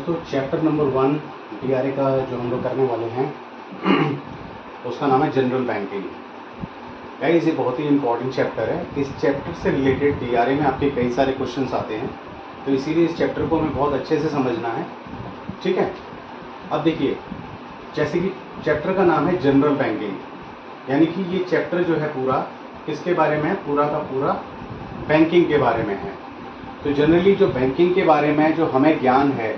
दोस्तों chapter number 1 DRA का जो हम लोग करने वाले हैं उसका नाम है जनरल बैंकिंग। गाइस, ये बहुत ही इंपॉर्टेंट चैप्टर है। इस चैप्टर से रिलेटेड डीआरए में आपके कई सारे क्वेश्चंस आते हैं, तो इसीलिए इस चैप्टर को हमें बहुत अच्छे से समझना है। ठीक है, अब देखिए, जैसे कि चैप्टर का नाम है जनरल बैंकिंग, यानी कि ये चैप्टर जो है पूरा किसके बारे में है? पूरा का पूरा बैंकिंग के बारे में है। तो जनरली जो बैंकिंग के बारे में जो हमें ज्ञान है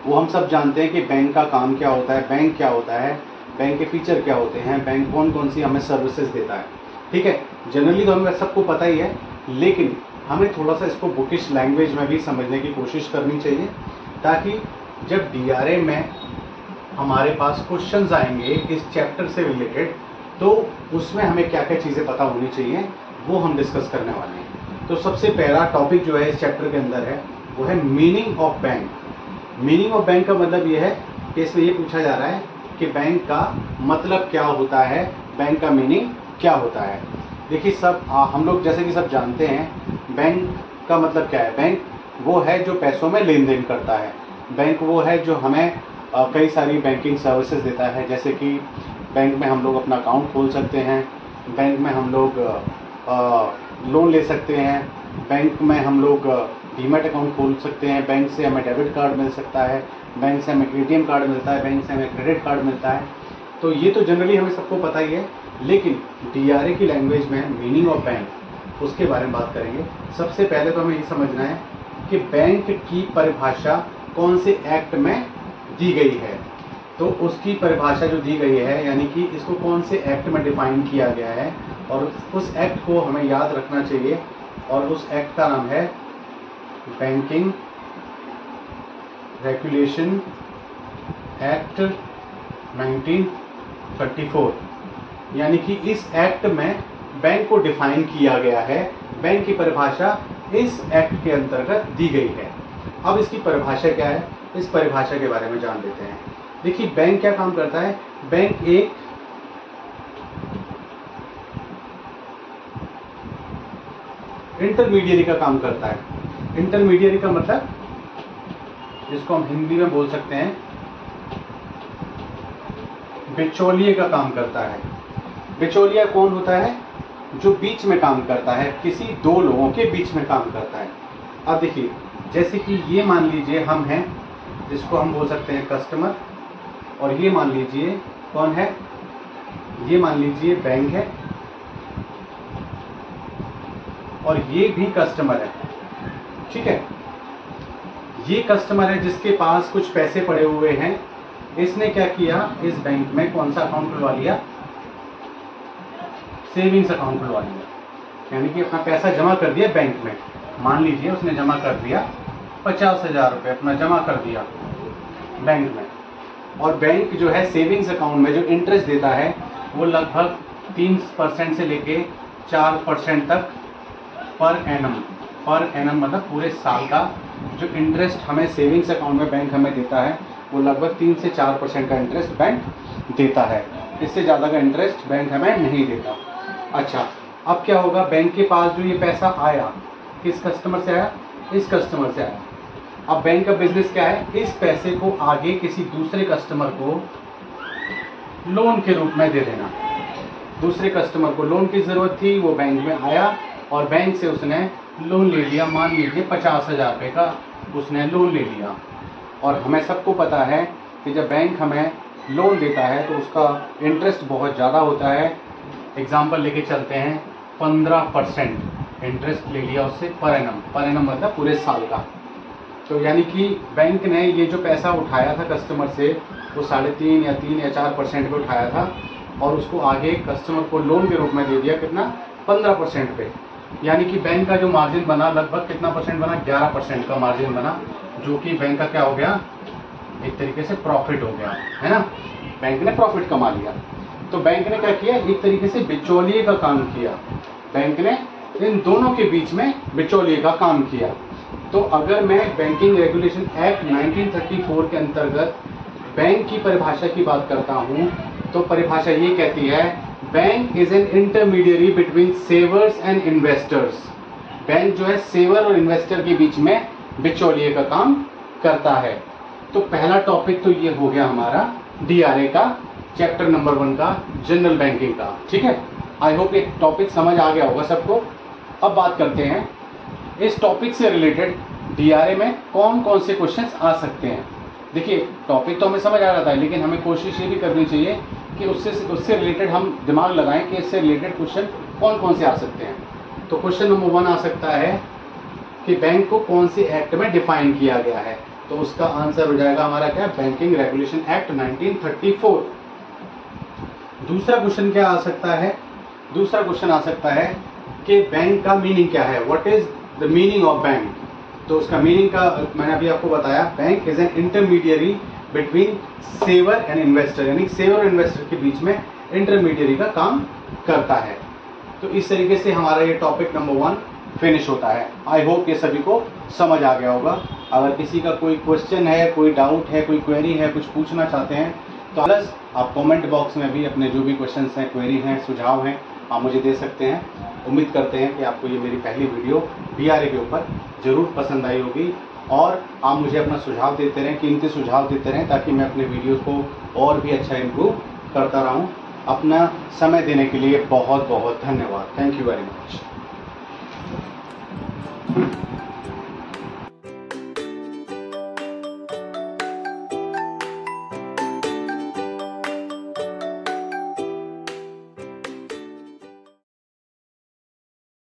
वो हम सब जानते हैं कि बैंक का काम क्या होता है, बैंक क्या होता है, बैंक के फीचर क्या होते हैं, बैंक कौन कौन सी हमें सर्विसेज देता है। ठीक है, जनरली तो हमें सबको पता ही है, लेकिन हमें थोड़ा सा इसको बुकिश लैंग्वेज में भी समझने की कोशिश करनी चाहिए, ताकि जब डीआरए में हमारे पास क्वेश्चंस आएंगे इस चैप्टर से रिलेटेड, तो उसमें हमें क्या क्या चीज़ें पता होनी चाहिए वो हम डिस्कस करने वाले हैं। तो सबसे पहला टॉपिक जो है इस चैप्टर के अंदर है वो है meaning of bank. Meaning of bank का मतलब ये है कि इसमें ये पूछा जा रहा है कि बैंक का मतलब क्या होता है, बैंक का मीनिंग क्या होता है। देखिए, सब हम लोग जैसे कि सब जानते हैं बैंक का मतलब क्या है। बैंक वो है जो पैसों में लेन देन करता है। बैंक वो है जो हमें कई सारी बैंकिंग सर्विसेज देता है, जैसे कि बैंक में हम लोग अपना अकाउंट खोल सकते हैं, बैंक में हम लोग लोन ले सकते हैं, बैंक में हम लोग डीमैट अकाउंट खोल सकते हैं, बैंक से हमें डेबिट कार्ड मिल सकता है, बैंक से हमें एटीएम कार्ड मिलता है, बैंक से हमें क्रेडिट कार्ड मिलता है। तो ये तो जनरली हमें सबको पता ही है, लेकिन डीआरए की लैंग्वेज में मीनिंग ऑफ बैंक उसके बारे में बात करेंगे। सबसे पहले तो हमें ये समझना है कि बैंक की परिभाषा कौन से एक्ट में दी गई है। तो उसकी परिभाषा जो दी गई है, यानी कि इसको कौन से एक्ट में डिफाइन किया गया है, और उस एक्ट को हमें याद रखना चाहिए, और उस एक्ट का नाम है बैंकिंग रेगुलेशन एक्ट 1934। यानी कि इस एक्ट में बैंक को डिफाइन किया गया है, बैंक की परिभाषा इस एक्ट के अंतर्गत दी गई है। अब इसकी परिभाषा क्या है, इस परिभाषा के बारे में जान लेते हैं। देखिए, बैंक क्या काम करता है। बैंक एक इंटरमीडियरी का काम करता है। इंटरमीडियरी का मतलब, जिसको हम हिंदी में बोल सकते हैं, बिचौलिए का काम करता है। बिचौलिया कौन होता है? जो बीच में काम करता है, किसी दो लोगों के बीच में काम करता है। अब देखिए, जैसे कि ये मान लीजिए हम हैं, जिसको हम बोल सकते हैं कस्टमर, और ये मान लीजिए कौन है, ये मान लीजिए बैंक है, और ये भी कस्टमर है। ठीक है, ये कस्टमर है जिसके पास कुछ पैसे पड़े हुए हैं। इसने क्या किया, इस बैंक में कौन सा अकाउंट खुलवा लिया? सेविंग्स अकाउंट खुलवा लिया, यानी कि अपना पैसा जमा कर दिया बैंक में। मान लीजिए उसने जमा कर दिया 50,000 रुपये, अपना जमा कर दिया बैंक में। और बैंक जो है सेविंग्स अकाउंट में जो इंटरेस्ट देता है वो लगभग 3% से लेके 4% तक पर एनम मतलब पूरे साल का जो इंटरेस्ट हमें सेविंग्स अकाउंट में बैंक हमें देता है, वो लगभग 3 से 4% का इंटरेस्ट बैंक देता है। इससे ज़्यादा का इंटरेस्ट बैंक हमें नहीं देता। अच्छा, अब क्या होगा, बैंक के पास जो ये पैसा आया, किस कस्टमर से आया? इस कस्टमर से आया। अब बैंक का बिजनेस क्या है? इस पैसे को आगे किसी दूसरे कस्टमर को लोन के रूप में दे देना। दूसरे कस्टमर को लोन की ज़रूरत थी, वो बैंक में आया और बैंक से उसने लोन ले लिया। मान लीजिए 50,000 रुपये का उसने लोन ले लिया। और हमें सबको पता है कि जब बैंक हमें लोन देता है तो उसका इंटरेस्ट बहुत ज़्यादा होता है। एग्जाम्पल लेके चलते हैं, 15% इंटरेस्ट ले लिया उससे पर एनम मतलब पूरे साल का। तो यानी कि बैंक ने ये जो पैसा उठाया था कस्टमर से, वो 3.5 या 3 या 4% पे उठाया था, और उसको आगे कस्टमर को लोन के रूप में दे दिया। कितना? 15% पे। यानी कि बैंक का जो मार्जिन बना, लगभग कितना परसेंट बना? 11% का मार्जिन बना, जो कि बैंक का क्या हो गया, एक तरीके से प्रॉफिट हो गया, है ना। बैंक ने प्रॉफिट कमा लिया। तो बैंक ने क्या किया, एक तरीके से बिचौलिए का काम किया। बैंक ने इन दोनों के बीच में बिचौलिए का काम किया। तो अगर मैं बैंकिंग रेगुलेशन एक्ट 1934 के अंतर्गत बैंक की परिभाषा की बात करता हूं, तो परिभाषा ये कहती है, bank is an intermediary between सेवर्स and investors. Bank जो है सेवर और इन्वेस्टर के बीच में बिचौलिए का काम करता है। तो पहला टॉपिक तो ये हो गया हमारा डीआरए का चैप्टर नंबर 1 का जनरल बैंकिंग का। ठीक है, आई होप ये टॉपिक समझ आ गया होगा सबको। अब बात करते हैं इस टॉपिक से रिलेटेड डीआरए में कौन कौन से क्वेश्चंस आ सकते हैं। देखिए, टॉपिक तो हमें समझ आ रहा था, लेकिन हमें कोशिश ये भी करनी चाहिए कि उससे रिलेटेड हम दिमाग लगाएं कि इससे रिलेटेड क्वेश्चन कौन कौन से आ सकते हैं। तो क्वेश्चन नंबर 1 आ सकता है कि बैंक को कौन से एक्ट में डिफाइन किया गया है। तो उसका आंसर हो जाएगा हमारा क्या, बैंकिंग रेगुलेशन एक्ट 1934। दूसरा क्वेश्चन क्या आ सकता है, दूसरा क्वेश्चन आ सकता है कि बैंक का मीनिंग क्या है, what is the meaning of bank. तो उसका मीनिंग का मैंने अभी आपको बताया, bank is an intermediary between saver and investor, यानी सेवर और इन्वेस्टर के बीच में इंटरमीडियरी का काम करता है। तो इस तरीके से हमारा ये टॉपिक नंबर 1 फिनिश होता है। आई होप ये सभी को समझ आ गया होगा। अगर किसी का कोई क्वेश्चन है, कोई डाउट है, कोई क्वेरी है, कुछ पूछना चाहते हैं, तो प्लस आप कमेंट बॉक्स में भी अपने जो भी क्वेश्चंस हैं, क्वेरी हैं, सुझाव हैं, आप मुझे दे सकते हैं। उम्मीद करते हैं कि आपको ये मेरी पहली वीडियो डीआरए के ऊपर ज़रूर पसंद आई होगी और आप मुझे अपना सुझाव देते रहें, कीमती सुझाव देते रहें, ताकि मैं अपने वीडियो को और भी अच्छा इम्प्रूव करता रहूं। अपना समय देने के लिए बहुत बहुत धन्यवाद। Thank you very much.